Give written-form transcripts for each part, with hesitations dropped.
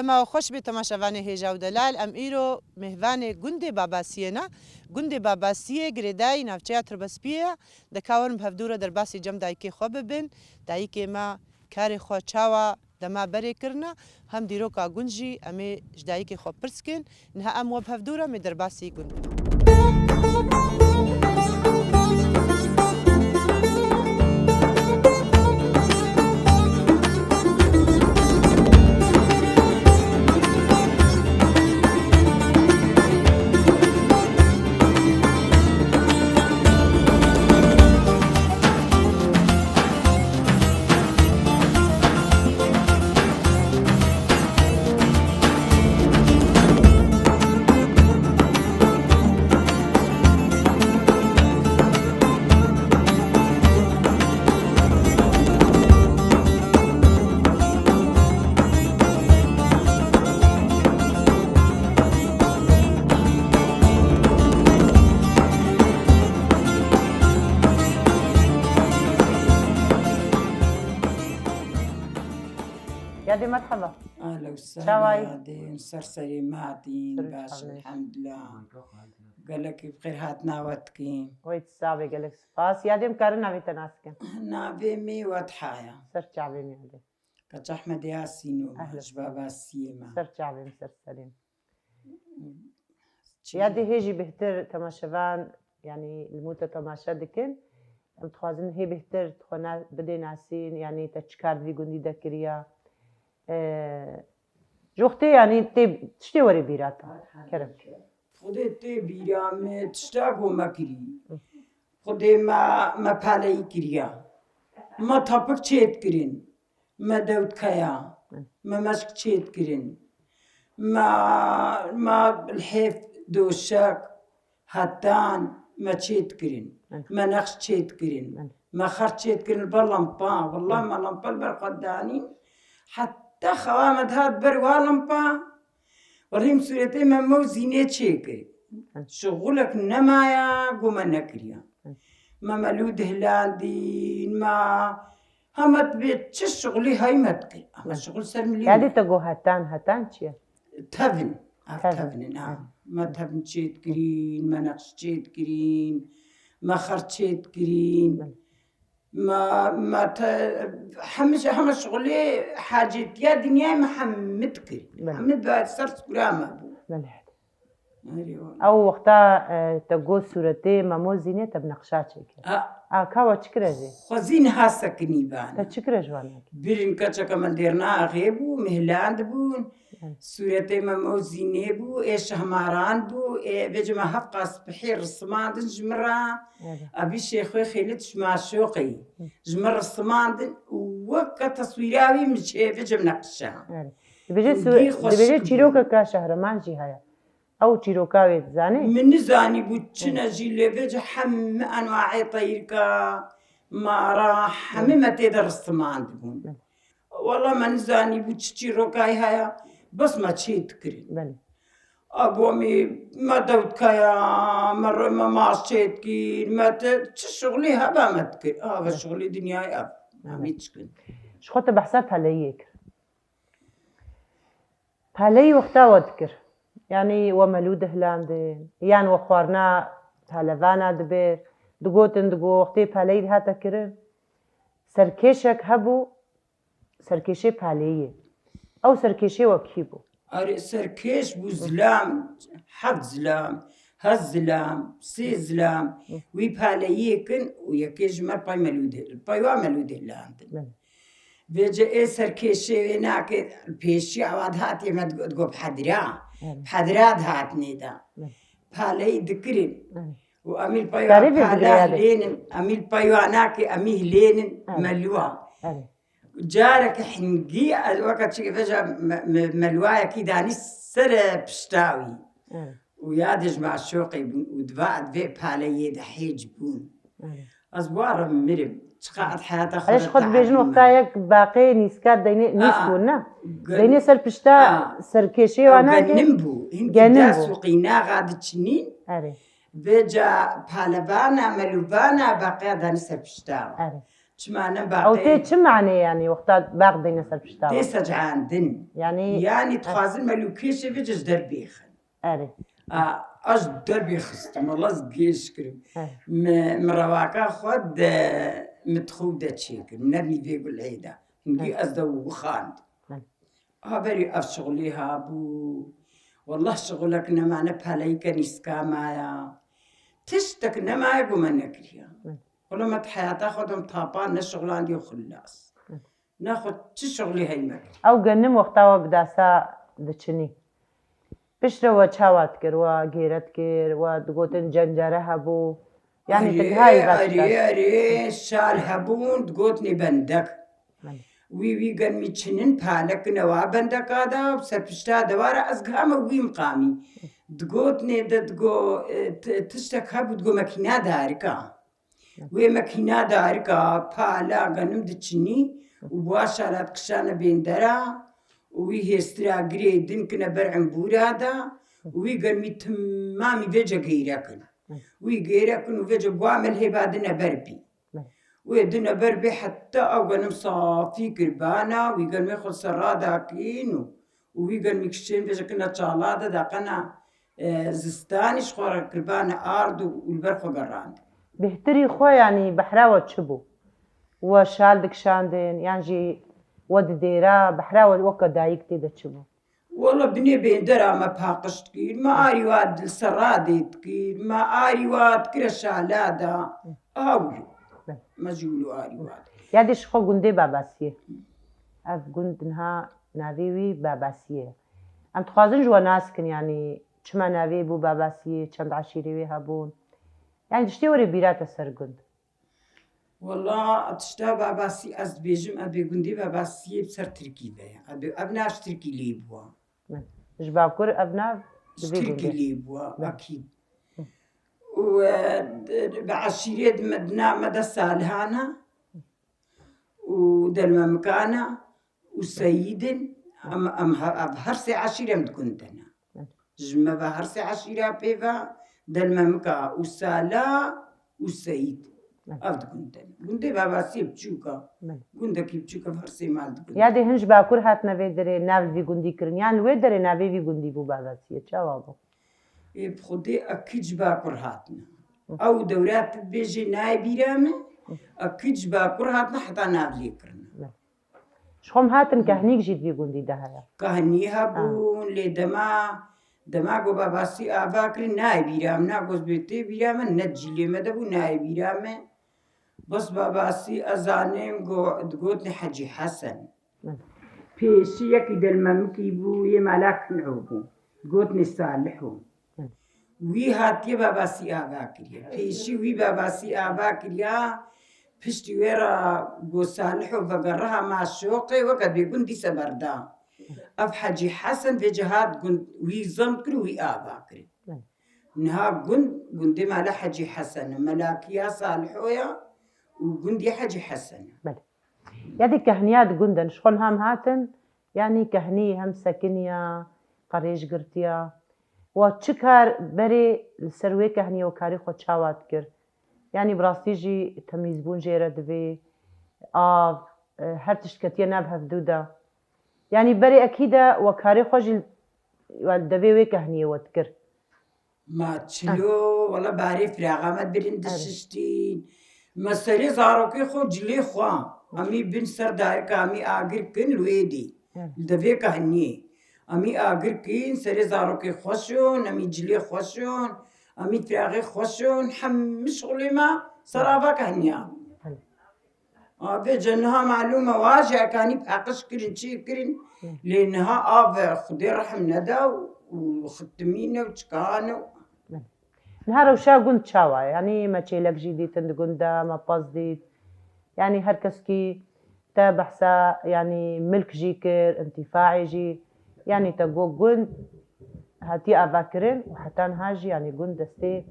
دما خوش به تماشاوان هیجا و دلال ام ایرو مهوان گند باباسینا گند باباسی گریدای نافچه تربسپیه دکاورم هفدورا در باسی جم دایکی خوب ببین دایکی ما کار خو چاوا دما بری کرنا هم دیرو کا گنجی امی جدایکی خوب پرسکن نه ام و هفدورا می در باسی گند يا مرحبا اهلا وسهلا دين سرسري ماتين باش الحمد لله قال لك بخير هات ناوتكين ويت صعبة قال لك فاس يا ديم كارنا في تناسكن نافي مي وضحايا سر شعبي مي هذا كتش احمد ياسين وشباب السيما سر شعبي مسر سليم يا دي هيجي بهتر تماشفان يعني الموتة تماشا دكن متخوازن هي بهتر تخونا بدي ناسين يعني تشكار دي قندي دكريا جوختي يعني تشتي وري بيراتا كرم خودي تي بيرام تشتاقو مكري خودي ما بالي كريا ما تابك تشيت كرين ما داود كيا ما ماسك تشيت كرين ما الحيف دوشاك هاتان ما تشيت كرين ما نخش تشيت كرين ما خرج تشيت كرين باللمبا والله ما لمبا بالقدانين حتى خوامد هاد بروالمبا ورهم سورتي ما موزينة شيكري شغلك نمايا قوما نكريا ما ملود هلاندي ما همت بيت شغلي هاي متكري اما شغل سرملي يعني تقو هاتان شيا تفن نعم ما تفن تشيت كرين ما نقش تشيت كرين ما خرج تشيت كرين ما حمش شغلي حاجات يا دنيا محمد كري محمد بعد صرت كرامة ملحد أو وقتا تقول صورتي مامو زينة بنقشات شكل كاوا تشكرا جي خزين هاسا كنيبان تشكرا جوانا بيرن كاتشا كمان ديرنا غيبو مهلاند بون صورتي مامو زينة بو إيش هماران بو بيجمع هفقاس بحير الصماد جمرة أبي شيخوي خيلت شما شوقي جمر الصماد وكا تصويراوي مش بيجمع نقشا دبيجي تشيروكا كشهرمان جي هيا أو تشيروكاوي زاني من زاني بوتشنا جيلي بيجي حم أنواع طيركا ما راح حميمة تدرس ما عندهم والله من زاني بوتشيروكاي هيا بس ما تشيت كري أبومي ما دود كايا مرة ما شيت كي ما تشغلي هبا ما تكري بس شغلي دنياي ما ميتشكن شخوت بحساب هليك هلي وقتا وذكر يعني وملود هلاندين يعني وخوارنا هلفانا دبير دقوتن دقو وقتي باليد هاتا كرن سركيشك هبو سركيشي باليه أو سركيشي وكيبو أري سركيش بو زلام حد زلام هزلام سي زلام وي باليكن ويكيج ما باي ملود باي ملود هلاندين بيجي إيه سركيشي هناك البيشي عواد هاتي ما تقول بحضرات هاتني دا بالي ذكرين وأميل بايوا بالا لينن أميل بايوا ناكي أميه لينن ملوا جارك حنقي الوقت شي فجأة ملوايا كيداني سر بشتاوي ويادج مع شوقي ودفاع دفاع بالي دحيج بون أزوار مرم شقاعد حياتها خرجت علاش خد بيجن وقتايك باقي نيسكات ديني نيسكونا ديني سر بشتا سر كيشي وانا جنبو هندي سوقينا غاد تشنين اري بيجا بالبانا ملوبانا باقي داني سر بشتا شمعنا او تي باقي چ معنی يعني وقتا باق دينا سر بشتاوة تيسج عندن يعني تخازن ملوكيش بيجز دربيخن اري اش دربي خستم والله زقيش كريم مرواكا خد متخودة تشيكر منرني فيقول العيدة نجي أزدو وخاند هابري أشغلي هابو والله شغلك نما نبهليك نسكا مايا تشتك نما يقو من نكريا والله ما تحياتا خدهم طابان نشغل عندي وخلاص ناخد تشغلي هاي مكري او گنم وقتا بداسا دچني بشروا چاوات كر و غيرت كر و دگوتن جنجره هبو يعني تقهاي أري شال هبون تقوتني بندك وي قرمي تشنن بالك نوا بندك هذا بسربشتا دوارة أزقامة وي مقامي تقوتني تقو تشتك هبو تقو مكينة داركا وي مكينة داركا بالا قنم دتشني وبواشالات كشانة بين درا وي هسترا قريدن كنا برعن بورادا وي قرمي تمامي فيجا غيركن وي غيركن وفيجا بوامل هي بعدنا بربي ويدنا بربي حتى أوغنم صافي قربانا ويقال ميخل سرادا كينو ويقال ميكشين فيجا كنا تشالادا داقنا زستاني شخورا قربانا آردو والبرخو قراند بهتري خو يعني بحراوة تشبو وشالدك شاندن يعني ود ديرا بحراوة وكا دايكتي دا تشبو والله بني بين درا ما باقشت كير ما آري واد السرادي تكير ما آري واد كرا شالادا أولو مجولو آري واد يادش خو قندي باباسيه اف قندنها ناويوي باباسيه ام تخوازن جوا ناسكن يعني چما ناوي بو باباسيه چند عشيريوي هبون يعني تشتي وري بيرات سر قند والله تشتا باباسي أز بيجم أبي قندي باباسي بسر تركي بيا أبناش تركي ليبوا جباكور أبناء تركي ليبوا أكيد وبعشيرة مدنا مدى سالهانا ودلما مكانا وسيد أم هرسي عشيرة متكنتنا جمع بهرسي عشيرة بيفا دلما مكا وسالا وسيد أفد كنتنا كنت بابا سيب تشوكا كنت كيب تشوكا بهرسي مال كنت يا دي هنج باكور هات نوي دري ناول في كندي كرن يعني وين دري ناوي في كندي بو بابا سيه تشاوابو بخدي أكيد باكور هاتنا أو دورات بيجي ناي بيرامه أكيد باكور هاتنا حتى ناولي كرنا شخم هاتن كهنيك جيت في كندي دهايا كهني هبون لدما دماغو باباسي آباكر ناي بيرام ناقوز بيتي بيرام نجي لي مدبو ناي بيرامه بس باباسي أزانيم قوتني حجي حسن بيشي يكي دلممكي بو يمالاك نعوبو قوتني صالحو وي هاتي باباسي آباكريا بيشي وي باباسي آباكريا بشتي ويرا قو صالحو فقرها مع الشوقي وقد بيقون دي سبردا أف حجي حسن في جهات قند وي زمكري وي آباكري نها قند مالا حجي حسن ملاكيا صالحويا وقندي حجي حسن بله يدي كهنيات قندن شخون هم هاتن يعني كهني هم سكنيا قريش قرتيا وتشكر بري السروي كهني وكاري خو تشاوات كر يعني براستيجي تميز بون جيرة دبي هر تشكتيا نابها فدودا يعني بري أكيدا وكاري خوجي والدبي وي كهني وتكر ما تشلو والله بعرف راغمت برند الششتين مسري زاروكي خو جلي خوا أمي بن سردار كامي آخر كن الويدي الدبي كهني أمي آخر كن سري زاروكي خوشون أمي جلي خوشون أمي تراغي خوشون حم شغلي ما سرابا كهنيا بجنها معلومة واجهة كاني بحقش كرين شي كرين لأنها خدي رحم ندى وختمينه وشكانه نهار وشا قند شاوا يعني ما تشيلك جديد تند قندا ما بازديد يعني هركسكي تابحسا يعني ملك جيكر انتفاعي جي يعني تقو قند هاتي أفاكرين وحتى هاجي يعني قند دستي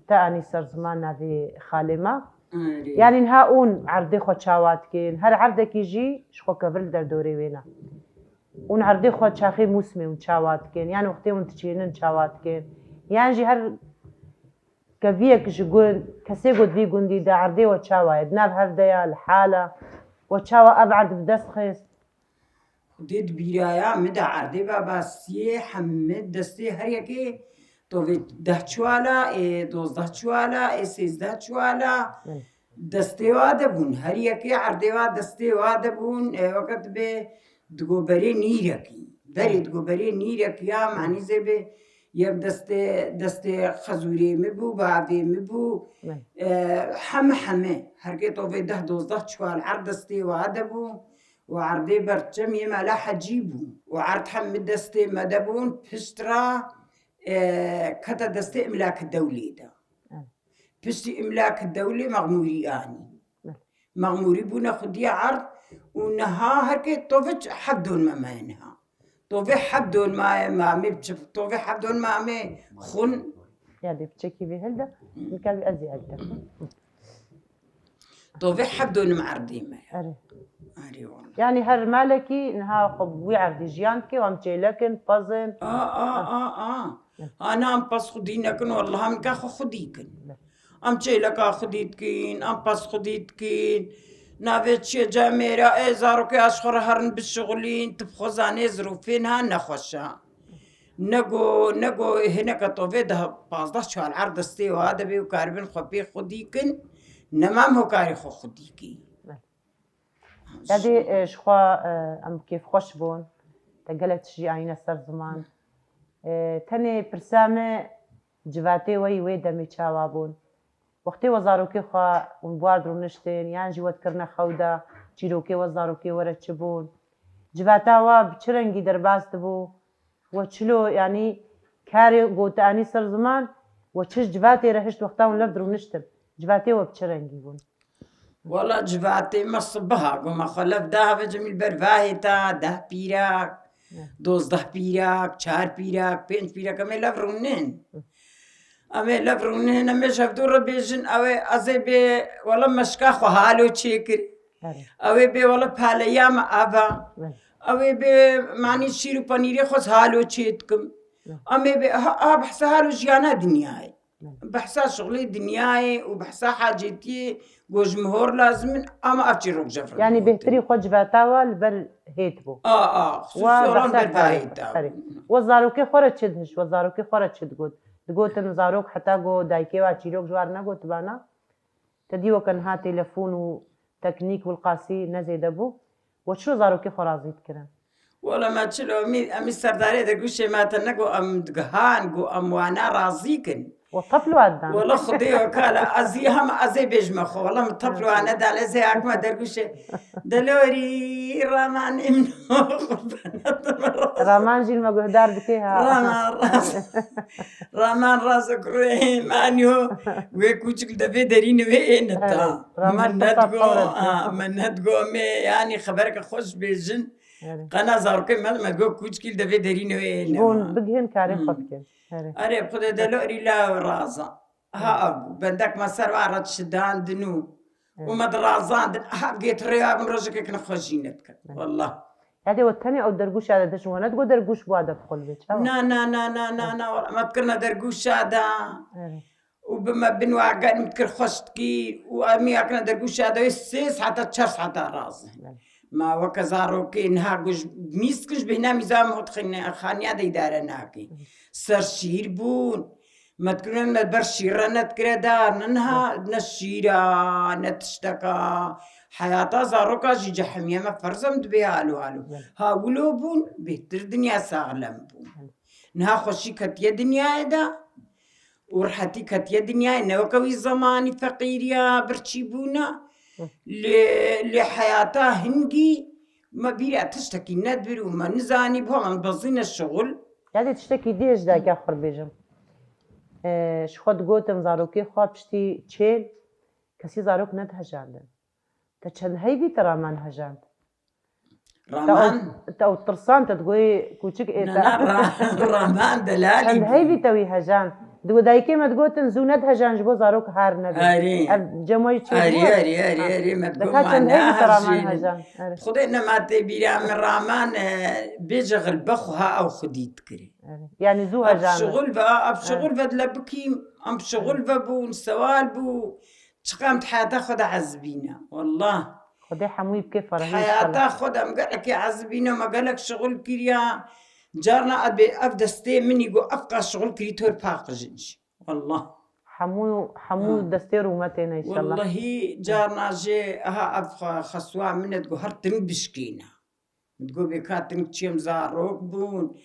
تاني سر زمان في خالمة يعني نهاون عرضي خو تشاوات كين هر عرضك يجي شخو كفر در دوري وينا ون عرضي خو تشاخي موسمي ون تشاوات كين يعني وقتي ون تشينن تشاوات كين يعني جي هر كفيك شقول كسيقود في قندي دا عردي وتشاوا يدناب هفديا الحالة وتشاوا أبعد بدست خيس دید بیرایا مد عرضه باباسی حمد دستی هر یکی تو وی 10 چوالا 12 چوالا 13 چوالا دستی واده بون هر یکی عرضه واد دستی واده بون وقت به دگوبری نیرکی بری دگوبری نیرکی یا معنی زبه یک دسته خزوری مبو بعدی مبو همه هر کی تو وی 10 12 چوال عرض دستی واده بون وعرضي برتم يما لا حجيبو وعرض حمد دستي مدبون بشترا كتا دستي إملاك الدولي دا بشتي إملاك الدولي مغموري آني مغموري بونا خديا عرض ونها هركي طوفج حدون ما ينها طوفي حدون ما بتشوف طوفي حدون ما خن يعني بتشكي بهلدا كان بأزي أكتر طوفي حدون معرضي ما يعني هر مالكي انها قبوي عردي جيانكي وامتي لكن بازن انا ام باس خدينكن والله ام كاخو خديكن امتي لك خديتكين ام باس خديتكين نافيتشي جاميرا ازاروكي اشخر هرن بالشغلين تبخوزاني ظروفينها نخوشا نقو هناك طوفي ده 15 شهر عرض استي وهذا بيو كاربين خبي خديكن نمام هو كاري خو خديكي هذه شخوا ام كيف خوش بون تقلت شي عينا سر زمان تاني برسامة جواتي وي دمي تشاوا بون وقتی وزاروکی خوا ونبوارد رو نشتین یان جوات کرنا خودا چیروکی وزاروکی ورد چبون جواتاوا بچرنگی درباز دبو و چلو یعنی کاری گوتانی سر زمان و چش جواتی رهشت وقتا ون لفت رو نشتم جواتی و بچرنگی بون والله جواتي مصبها قوم خلف ده بجميل برفاهي تا 10 بيراك 12 بيراك 4 بيراك 5 بيراك امي لفرونين امي لفرونين امي شفتو ربيجن اوي ازي بي والله مشكا خو حالو تشيكر اوي بي والله باليام ابا اوي بي معني شيرو بانيري خو حالو تشيتكم امي بي بحس حالو جيانا دنياي بحسها شغلي دنياي وبحسها حاجتي وجمهور لازم اما افجروك جفر يعني بهتري خو جواتاوا البل هيتبو خصوصي والله بالفايدة وزاروكي خورت شدهش وزاروكي خورت شد قد دقوتن زاروك حتى قو دايكي واتشيروك جوارنا قو تبانا تديو كان ها تلفون وتكنيك والقاسي نزي دبو وشو زاروكي خرازيت كرن والله ما تشلو امي سرداري دقوش ما تنقو ام دقهان قو ام وانا رازيكن وطفلوا عدان والله خدي وكالا ازي هم ازي بيجمخو والله مطفلوا انا دال زي اكما درقوش دلوري رامان امنو رامان جيل ما قهدار بكيها رامان راسك روحي مانيو ويكوشك دفي دارين وين تا من ندقو مي يعني خبرك خوش بيجن قنا زاركي ما تقول كوشكي دفي دارين وين بون بقهن كاري خبكن أري بخدا دلوري لا رازا ها أبو بندك ما سر وعرض شدان دنو وما درازان دن ها بقيت رياب من رجك كنا خشينتك والله هذا والثاني أو درجوش هذا دش وانا تقول درجوش بوادا بقول بيت نا ما تكرنا درجوش هذا وبما بنوا قاعد متكر خشتكي وأمي أكنا درجوش هذا يسيس حتى تشرس حتى راز ما وكزاروكي نهاجوش ميسكش بهنا ميزام هتخن خاني هذا إدارة ناكي سرشير بون ما تكون ما برشيرة نتكره دار ننها نشيرة نتشتكى حياتها زاروكا جي جحمية ما فرزم دبيها هالو هاولو بون بهتر دنيا ساغلم بون نها خوشي كتيا دنيا دا ورحتي كتيا دنيا نوكوي زماني فقيريا برشي بونا لحياتها هنجي ما بيرا تشتكي ندبر وما نزاني بها من بزين الشغل يعني تشتكي ديش داك آخر بيجم شخود قوتم زاروكي خواب شتي تشيل كسي زاروك ند هجاندن تشهد هيبي ترى ما هجاند رامان تاو ترسان تتقوي كوشك رامان دلالي هيبي توي هجان دو دایکی مد گوتن زونت هجانج بو زاروک هر نبی آره جمعی چی آره ما دکا تقول چند هی بترامان هجين هجان خدي ما تبيرا من رامان بيجغل بخها أو خديت كري یعنی زو أب هجان شغل بقى أب شغل بدل بكيم أم شغل ببو سوال بو تقامت حياتها خدا عزبينا والله خدای حموی بکی فرهی حياتها خدا مقالك يا عزبينا ما قالك شغل كريا جارنا أبي أفدستي مني جو أبقى شغل كري تور باقجنش والله حمو دستی رومته نه انشالله والله جارنا جي ها أبقى خسوا منه تقول هرتن بشكينا تقول بكاتن تشيم زاروك بون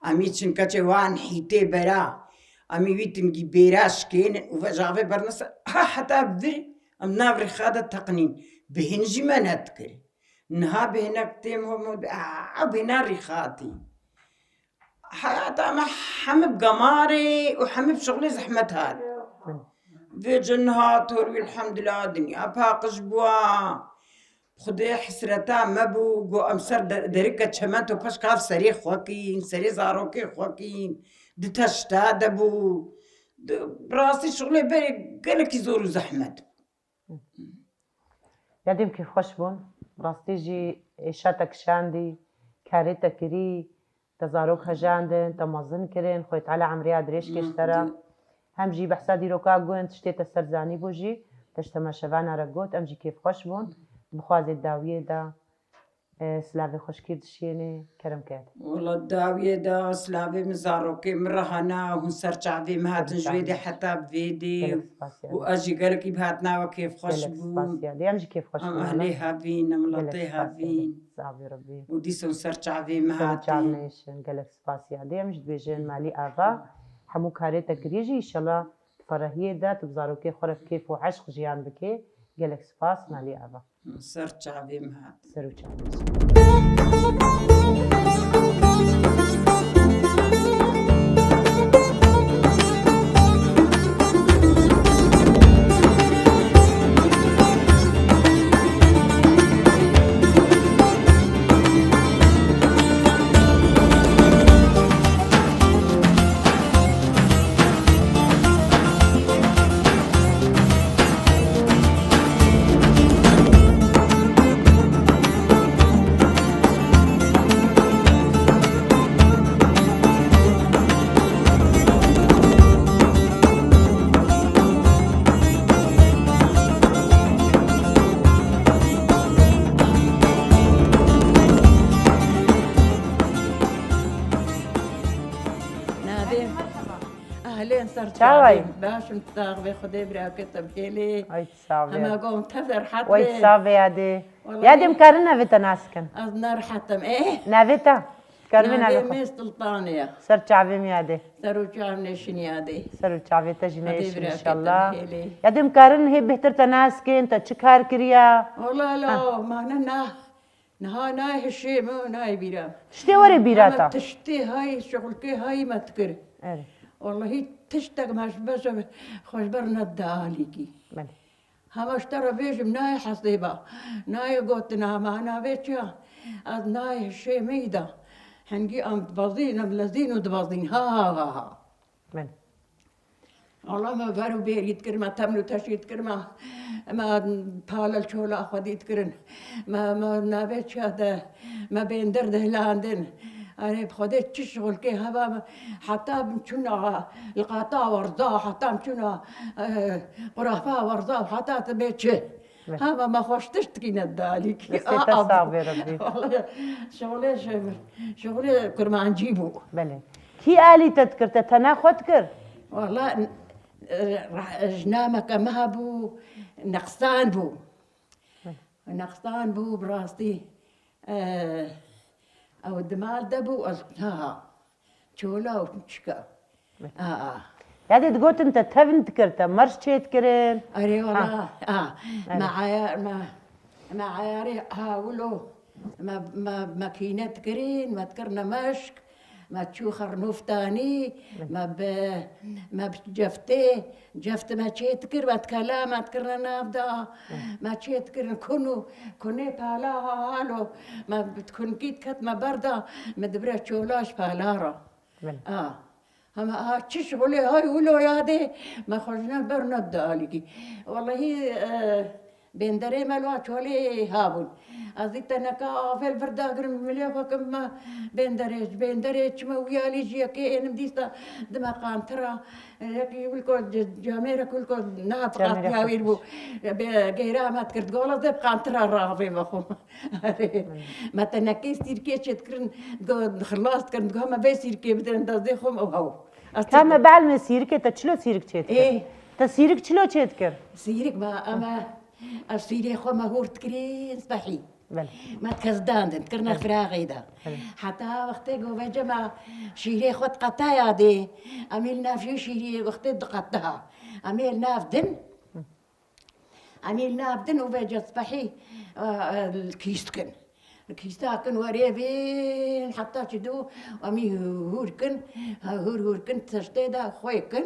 أمي تشنكتي وان حيتي برا أمي ويتن جي بيراش كين وفجافي برنس ها حتى بدري أم نافري خادة تقنين بهنجي ما نذكر نها بهنك تيم هم بهنا ريخاتي حياتها ما حمب قماري وحمب شغلي زحمت هذا في جنها تروي الحمد لله دنيا باقش بوا خدي حسرتا مبو جو امسر دركة شمانتو باش كاف سري خوكين سري زاروكي خوكين دتشتا دبو براسي شغلي بري قالك يزوروا زحمت یادیم که خوش بون راستی جی ایشاتک شاندی کاری تکری تزاروک هجاندن تمازن کرن خویت على عمري ادريش كشترا هم جي بحثا ديروكا گوين تشتي تسرزاني بوجي تشتما شوانا رگوت ام جي كيف خوش بون بخوازي الداوية دا سلاوي خوش كير دشيني كرم كات والله الداوية دا سلاوي مزاروكي مرهنا وهن سرچاوي مهاتن جويدي حتى بفيدي واجي قالك بهاتنا وكيف خوش بون ام جي كيف خوش بون عليها فين ملطيها فين صافي ربي وديسون سرچاوي مهاتن سرچاونيشن قالك سباسيا دي ام جي بيجن مالي آفا همو كاري تكريجي ان شاء الله فرهيه دا تبزاروكي خورف كيف وعشق جيان بكي قالك سباس مالي آفا سرچاوي مهاتن سرچاونيشن چاوی باشم تاغ به خدا برای کتاب کلی همه قوم تفر حتی وای صافي يادي مكارن نافيتا ناسكن از نار حتم نافيتا كارمي نافي نافيتا ميز سلطانية سر شعبي ميادي سرو جام نشنيادي سر شعبي تجنيش خدي ان براك شاء الله تنهيلي. يادي مكارن هي بهتر تناسكن تشكار كريا والله لا ما ننا نها ناي هشي مو ناي بيرام شتي وري ما بيراتا تشتي هاي شغل كي هاي ما تكر إيه. والله هي تشتاق ماش بس خوش برنا الداليكي مالي. هم اشترى بيجم ناي حصيبة ناي قوتنا معنا بيتشا از ناي هشي ميدا هنجي ام تبازين ام لذين وتبازين ها مالي. والله ما بارو بير يتكر ما تملو تش يتكر ما بالا الشولا أخذ يتكرن ما نابت هذا ما بين درده لاندن أنا بخدت تشغل كي هذا حتى بمشونا القطاع ورضا حتى بمشونا قرافة ورضا حتى تبيت شيء هذا ما خوش تشتكي ندالك بس تصابي ربي والله شغلي كرمان نجيبه بلى كي آلي تذكر تتناخد كر والله جنامك ما بو نقصان بو نقصان بو براستي او الدمال دبو ها شولا وشكا يعني تقول انت تهفن تكرت مرش تكرين اري والله ما عياري هاولو ما كينت كرين ما تكرنا مشك ما تشو خرنوف تاني ما بجفتي جفت ما تشيتكر ما تكلا ما تكرنا نافدا ما تشيتكر كوني بالا هالو ما بتكون كيت كت ما بردا ما دبرت شولاش بالارا هم چی شغلی های ولو یاده ما خرجنا برنا دالگی والله بندره ملوا چولی هابون از تنکا فل فرداگرم ملیا فکم بندره چما ویالی جیا که انم دیستا دماغان ترا یکی ولکو جامعه کلکو نه فقط یاویر بو غیره ما تکرد قولا زب قان ترا راهی بخو ما تنکی سیرکی چت کرن خلاص کرن قام بسیرکی بدن دازه خم او هاو كم بعلم سيرك تشلو سيرك تشيت ايه تسيرك شلو تشيت كر سيرك ما اما السيري خو ما هورت كرين صباحي بله ما تكزدان تكرنا فراغي دا حتى وقت جو بجمع شيري خد قطايا دي عملنا في شيري وقت قطها عملنا في دن وبجا صباحي الكيستكن الكيستاكن وريبين حتى تدو ومي هوركن تشتيدا خويكن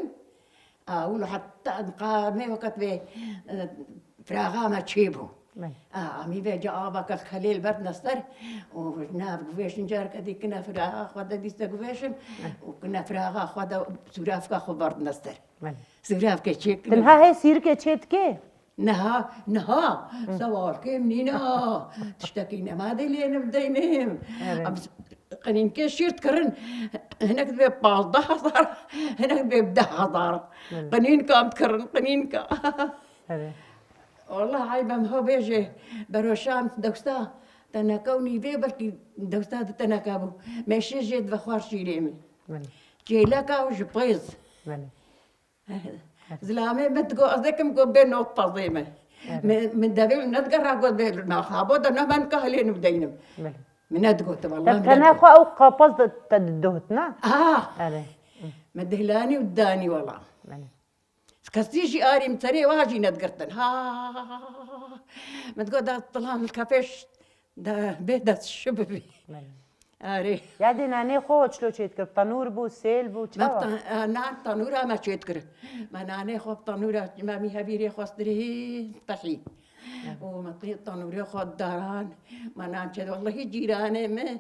ولو حتى مي وقت بي فراغا ما تشيبو عمي بيجا آباك الخليل برد نصر وناف قفيشن جار كدي كنا فراغا خوادا ديستا قفيشن وكنا فراغا خوادا سورافكا خو برد نصر سورافكا تشيك تنها هي سيرك تشيت كي نها سوار كيم نينا تشتكينا ما دلينا بدينهم قنين كشيرت كرن هناك بيبالضة حضار هناك بيبدا حضار قنين كام تكرن قنين كا والله عيبا هو بيجي بروشام دوستا تناكوني في بركي دوستا تناكابو ماشي جيد بخوار شيريمي جيلاكا وجبيز زلامي بتقو أذكم قو بين نقطة ضيمة من دبيل نتقرأ قو بين نخابو ده نمان كهلين بدينم من أدقو والله كان أخو أو قابض تدهتنا مدهلاني وداني والله كستيجي آري متري واجي نتقرتن ما تقول ده طلعان الكافيش ده بيدة الشببي آره يعني ناني خو شلو تشيت كر تنور بو سيل بو تشوا نان تنورا ما تشيت كر ما ناني خو تنورا ما مي هبيري خاصدري طحي وما طي تنوري خو داران ما نان شد والله جيرانه ما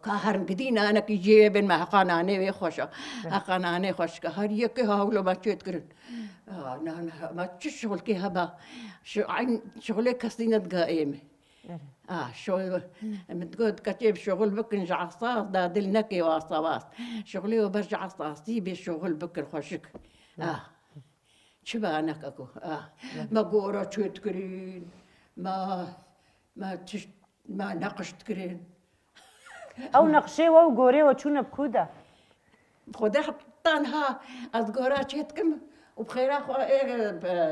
كهرم كدينا انا كي جيبن ما قنانه وي خوشا قنانه خوش كهر يك هاولو ما تشيت كر نان ما تشغل كي هبا شو عين شغلك كسينه قائمه شو متقول كتيب شغل بكن جعصاص دا دلنكي واصواص شغلي وبرجع عصاصي بشغل بكن خوشك شبانك اكو ما قورة شو تكرين ما نقش تكرين او نقشي و قوري و شو نبكودا خدا حطانها از قورة شتكم وبخير اخو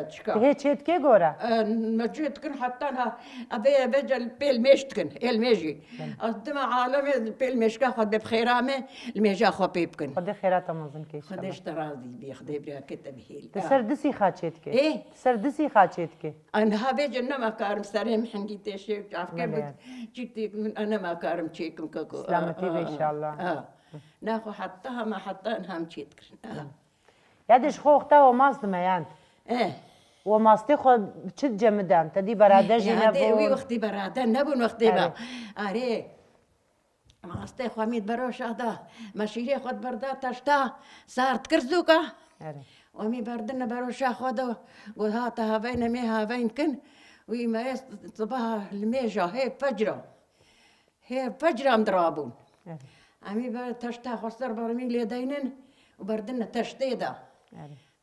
تشكا هي تشيت كي قورا ما جيت كن حطانها ابي بجل بيل ميشتكن الميجي قدام عالمي بيل ميشكا خد بخيرامه الميجا خو بيبكن خدي خيرات منظم كي خدش تراضي بيخدي برا كتب هيل تسردسي خاتشيت كي ايه تسردسي خاتشيت كي انا بيجن ما كارم سريم حنجي تشي عارف كيف جيتي انا ما كارم تشيكم كوكو سلامتي ان شاء الله ناخو حطها ما حطانها مشيت كرن يادش خوختا وماست ميان وماستي خو تشد جمدان تدي برادجي نبون وي وقتي برادة نبون وقتي با اري ماستي خو ميت بروش هذا ماشيري خد بردا تشتا صارت كرزوكا ومي بردنا بروش خدا قول هاتا هاوين مي هاوين كن وي ما صباح الميجا هي فجرة مدرابون امي بر تشتا خسر برمي ليدينن وبردنا تشتيدا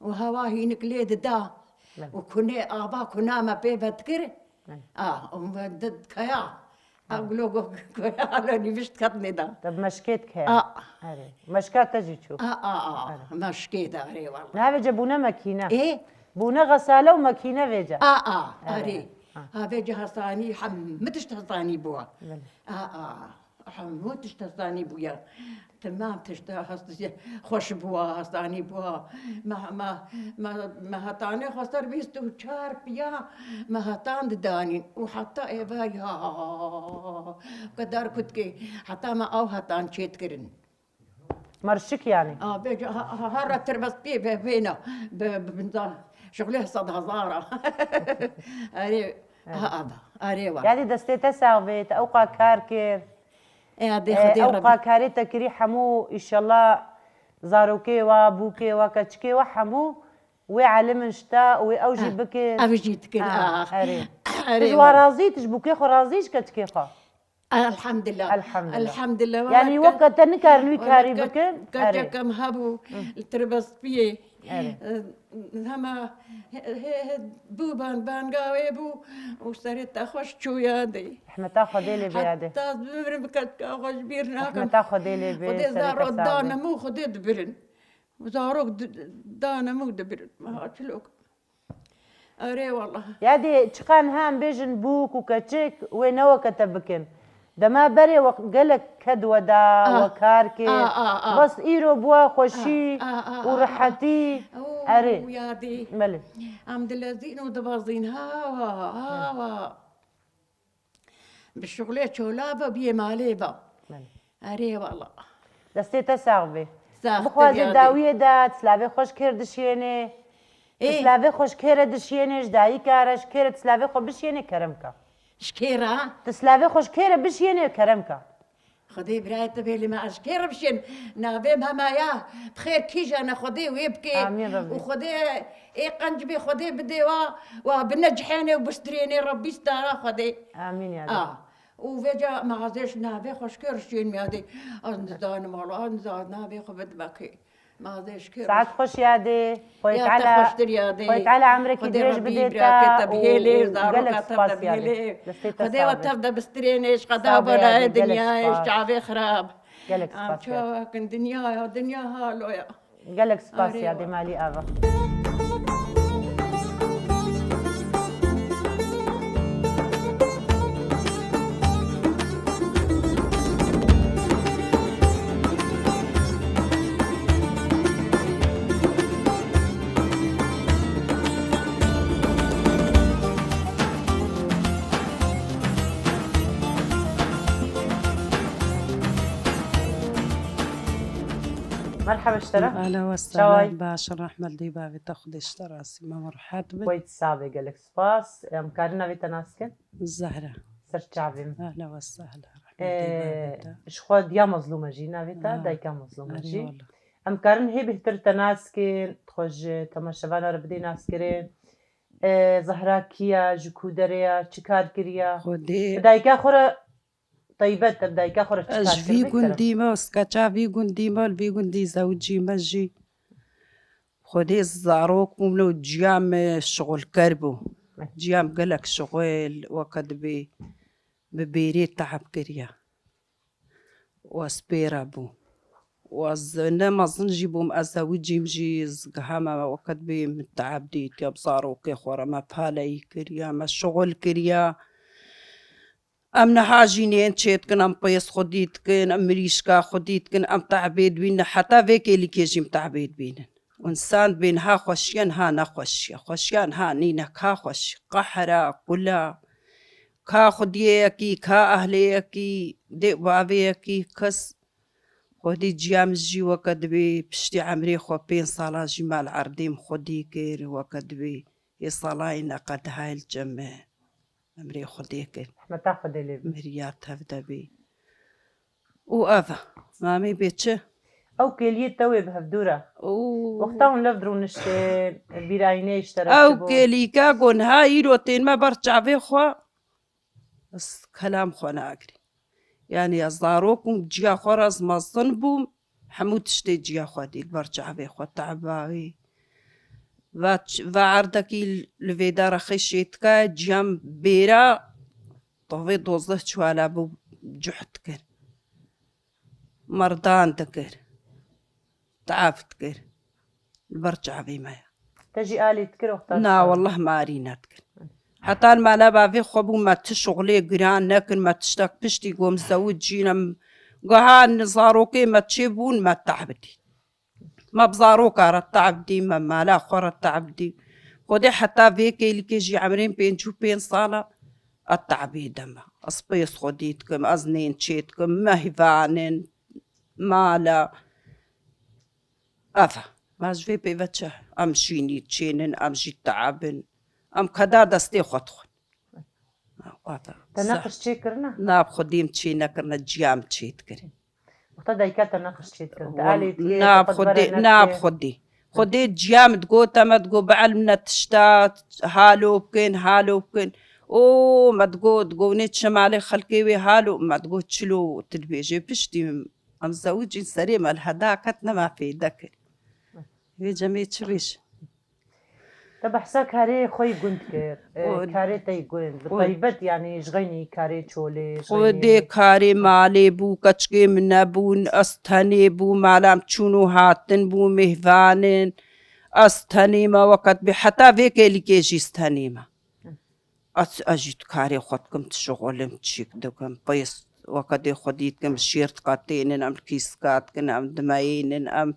وهواهي نكليد دا وكوني آبا كنا ما بيبتكر ومدد كيا أقولوا كيا على نيفشت كتني دا طب مشكيت كيا مشكات تجي تشوف مشكيت أري والله نعم جابونا ماكينة إيه بونا غسالة وماكينة فيجا أري فيجا هصاني حمتش تصاني بوا حموتش تصاني بويا تمام تشتا خوش بوا هستانی بوا ما هتاني خسر بیستو چار بیا ما هتان دانین و حتی ایوا یا قدر کد که حتی ما او هتان چیت کرن مرشك يعني بيجي هرة تربس بيه بينا بنزا شغله صد هزارة أري أريوا يعني دستيتا ساويت أوقع كاركير اوقا كاريتا كري حمو ان شاء الله زاروكيوا بوكيوا كتشكيوا حمو وعلم شتا وأوجي بكن أوجي تكن أري تجوا رازي تجبوكي خو رازيش كتكيخا الحمد لله الحمد لله يعني وقت نكار لوي كاري بكن كم هابو التربص فيه هما بوبان بانقاوي بو وصارت أخوش شوية دي احنا تاخذ لي بيادي حتى بكت أخوش بيرنا احنا تاخذ لي خدي زارو دانا مو خدي دبرن وزاروك دانا مو دبرن ما هاتلوك أري والله يادي تشقان هام بيجن بوك وكتشك وينو كتبكن دما بري وقالك كدوة دا وكاركي بس إيرو بوا خوشي ورحتي أري ويادي ملي عمد اللذين ودبازين هاوا بالشغلات شولابة بيه ماليبا أري والله دستي تساغبي بخوازي داوية دا تسلافي خوش كردشيني تسلافي خوش كردشيني جداي كارش كرد تسلافي خوش بشيني كرمكا شكيرة تسلافي خوش كيرة بشيني كرمكا خدي برايت بيلي ما أشكير بشين نابيم همايا بخير كيجا أنا خدي ويبكي آمين ربي وخدي إيه قنجبي خدي بدي وبنجحيني وبستريني ربي ستارا خدي آمين يا دي وفيجا ما غازيش نابي خوش كيرشين ميادي أنزدان مالو أنزاد نابي خبد باكي ما غازيش كيرش ساعات خوش يادي خويت على على عمرك يدريج بديتا وقالك سباس يادي خدي وتبدا بسترينيش خدا بلا دنيا شعبي خراب قالك سباس يادي كن دنيا هالو يا قالك سباس يادي مالي أبا مرحبا اشترى اهلا وسهلا باشا رحمة ديبا تاخذ اشترى سيما مرحبا كويت صعبة قالك سباس مكارنا بيتناسكن الزهرة سرت شعبي اهلا وسهلا شخوا ديا مظلومة جينا بيتا دايكا مظلومة جي ام كارن هي بهتر تناسكن تخوج تماشبانا ربدي ناسكرين زهرا كيا جكو دريا چكار كريا خودي دايكا خورا طيبات دايكا خورا چكار اش في قنديما وسكاتشا في قنديما في قندي زوجي مجي خودي الزاروك وملو جيام شغل كربو جيام قالك شغل وقد ببيري تعب كريا وسبيرا بو وزنا زنجيبو مأزاوجي مجي زقهما وقد بي متعب ديت يا بزاروك يا خورا ما بهالاي كريا ما شغل كريا أمنا حاجينين تشيتكن أم بيس خديتكن أم مريشكا خديتكن أم تعبيد بينا حتى فيكي اللي كيجيم تعبيد بينا وإنسان بين ها خوشيان ها نخوشيا خوشيان ها نينا كا خوش قحرة كلها كا خديكي كا أهليكي دي بابيكي كس خدي جيامجي وكدبي بشتي عمري خو بين صلاة جمال عرديم خدي كير وكدبي يصلاينا قد هاي الجمع عمري خديك ما تاخذ لي مريات هفدا بي وأفا مامي بيتش او كلية توي بهفدورة وقتاهم لفدرو نشتي البيرايني اشتركت او كلي كاغون هاي روتين ما برجع في خوا بس كلام خوانا أجري يعني أصداروكم جيا خورز ما صنبوم حمود تشتي جيا خودي برجع في خوا تعباوي وعردكي الفيدارة خشيتكا جام بيرا طوي دوزت شوالا بو جحت كر مرضان تكر تعافت كر البرجع في مايا تجي آلي تكر وقتها نا والله ما أرينا تكر حتى ما لابا في خبو ما تشغلي قران لكن ما تشتاك بشتي قوم زوج جينا قهان زاروكي ما تشيبون ما تعبدي ما بزاروكا رتعبدي ما لا خور رتعبدي خدي حتى فيكي اللي كيجي عمرين بين شو بين صالة التعبيد ما أصبيص خديتكم أزنين تشيتكم ما هفانين ما لا أفا ما جفي بيفتشه أمشيني تشينن أمشي تعبن أم كدا دستي خطخن تناقش تشيكرنا ناب خديم تشينا كرنا جيام تشيت كرين وقتا دایکات ناقش چیت کرد ناب خودي جيام تقول ما تقول بعلمنا تشتات هالو بكن او ما تقول نيت شمالي خلقي هالو ما تقول تشلو تلبيجي بشتي ام زوجي سريم الهداكتنا ما في ذكر هي جميع تشريش طب حسا كاري خوي قنت كير كاري تاي قنت بطيبت يعني شغيني كاري تشولي خودي كاري مالي بو كتشكي من بون استهني بو مالام تشونو هاتن بو مهفانن استهنيما وقت بحتى فيك اللي كيجي استهنيما اجيت كاري خدكم تشغلم تشيك دوكم بيس وقت خديتكم شيرت قاتين ام كيسكات كن ام دمايين ام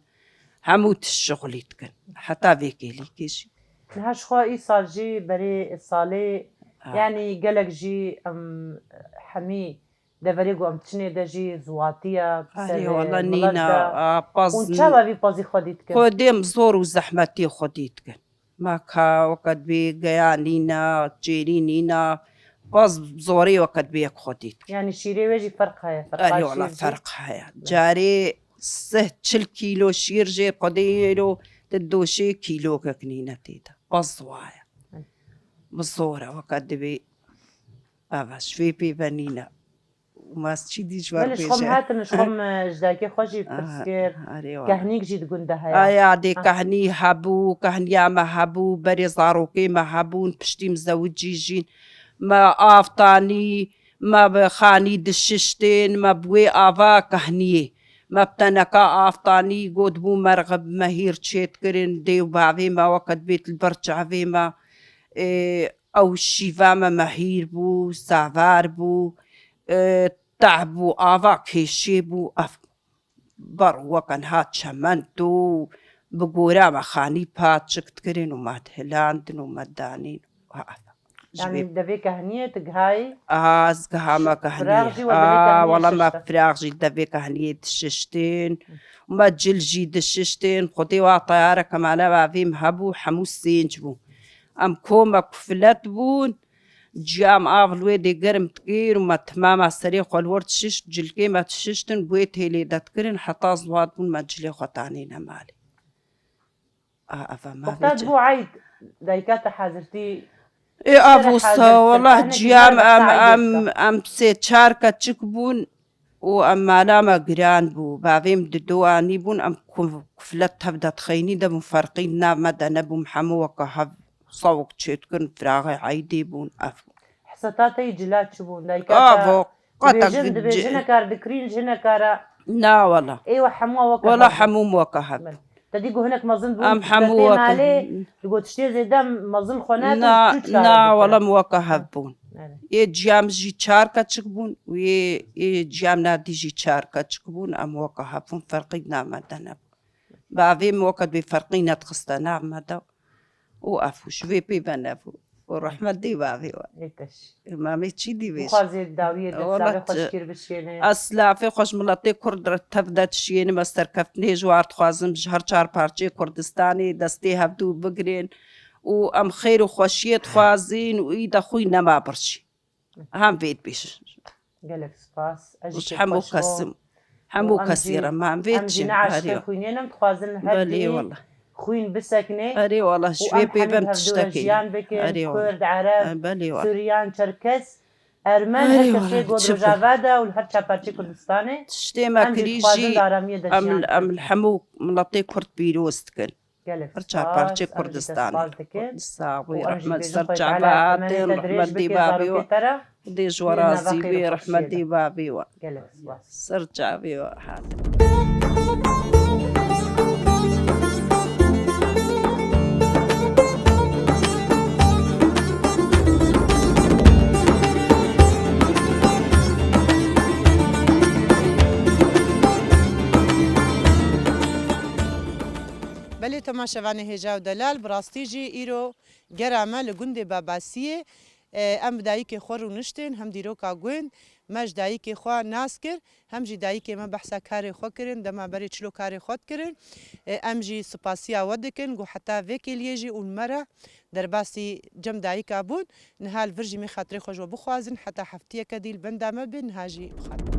هموت الشغليتكن حتى فيك اللي كيجي نهاش خوا اي صار جي بري صالي يعني قالك جي ام حمي دفريقو ام تشني دجي زواتية والله نينا وان شاء الله بازي خديتكن خديم زور وزحمتي خديتكن ماكا وقت بي قيا نينا تجيري نينا باز زوري وقت بيك خديتكن يعني شيري ويجي فرق هيا والله فرق هيا جاري 6 كيلو شير جي قديرو تدوشي كيلو كنينة تيتا بصوايا بصورة وقت بي أباش في بنينا وما تشيدي جوار بيجي شخم هاتن شخم جداكي خوشي برسكير كهنيك جيد قنده هيا عادي كهني هبو كهنيا ما هبو بري زاروكي ما هبون بشتي مزوجي جين ما آفتاني ما بخاني دششتين ما بوي آفا كهنيه ما بتنكا آفتاني قد بو مرغب مهير تشيت كرين ديو بعظيمة وقت بيت البرج عظيمة أو الشيفامة مهير بو سافار بو تعبو آفا كيشي بو بروا كان هات شمنتو بقورا ما خاني باتشك تكرين وما تهلاندن وما دانين يعني دبي كهنية تقهاي زقها ما كهنية والله ما فراغجي دبي كهنية دششتين وما جلجي دششتين خدي وطيارة كمان بعضيم هبو حموسين جبو أم كوما كفلت بون جام أغلوي دي قرم تقير وما تماما سريق والورد شش جلقي ما تششتن بويت هيلي دتكرين حتى زواد بون ما جلي خطانينا مالي أفا وقتات بو عيد دايكاتا حاضرتي أبوسا والله جيام أم سيت شاركة تشكبون وأم مالاما قران بو بعضيم ددواني بون أم كفلت تبدا تخيني دا مفرقين مدى نبو محمو وكهب صوق تشيتكن فراغي عيدي بون أفو حساتاتي جلات شبون دايكاتا دبيجن كار دكرين جهنا كارا لا والله ايوه حمو وكهب والله حموم وكهب تديقو هناك مظن بون أم حمو عليه تقول تشتي زي دم مظن خونات نا والله موكهب بون جام جي تشاركة تشكبون وي جام نادي جي تشاركة تشكبون أم وكهب بون فرقينا مدنا بعضهم وقت بفرقينا تخصنا مدى وأفوش في بنافو ورحمة دي بعضي ما ميتشي دي بيش وخازي الداوية دسلافي خوش كير بشيني أسلافي خوش ملطي كرد تبدا تشيني مستر كفتني جوارت خوازم جهر چار پارچه كردستاني دستي هفدو بگرين و أم خير وخوشيت خوازين وإيدا خوي نما برشي هم فيت بيش قالك سباس وش حمو كسم حمو كسيرة ما هم فيت أمجي نعش خوينينا متخوازن بلي والله خوين بسكنه أري والله شوي بيبم تشتكي أري والله كرد عرب بلي والله سوريان تركس أرمن هالكسي قدر جافادا والهرشا بارتي كردستاني تشتي ما كريجي أم الحمو ملطي كرد بيروستكن هرشا بارتي كردستاني ساوي رحمة سرجع باتن رحمة دي بابي دي جورازي بي رحمة دي بابي سرجع بي حاضر بله تماشاوانی هجا و دلال براستی جی ایرو گرامه لگنده باباسیه ام دایی که خور رو نشتن هم دیرو کا گوین مج دایی که خوا ناس کر هم جی دایی که ما بحثا کار خو کرن دما بری چلو کار خود کرن ام جی سپاسیا ودکن گو حتی وکیلی جی اون مره در باسی جم دایی کا بود نهال ورجی می خاطر خوش و بخوازن حتی هفتیه کدیل بندامه بن هاجی خاطر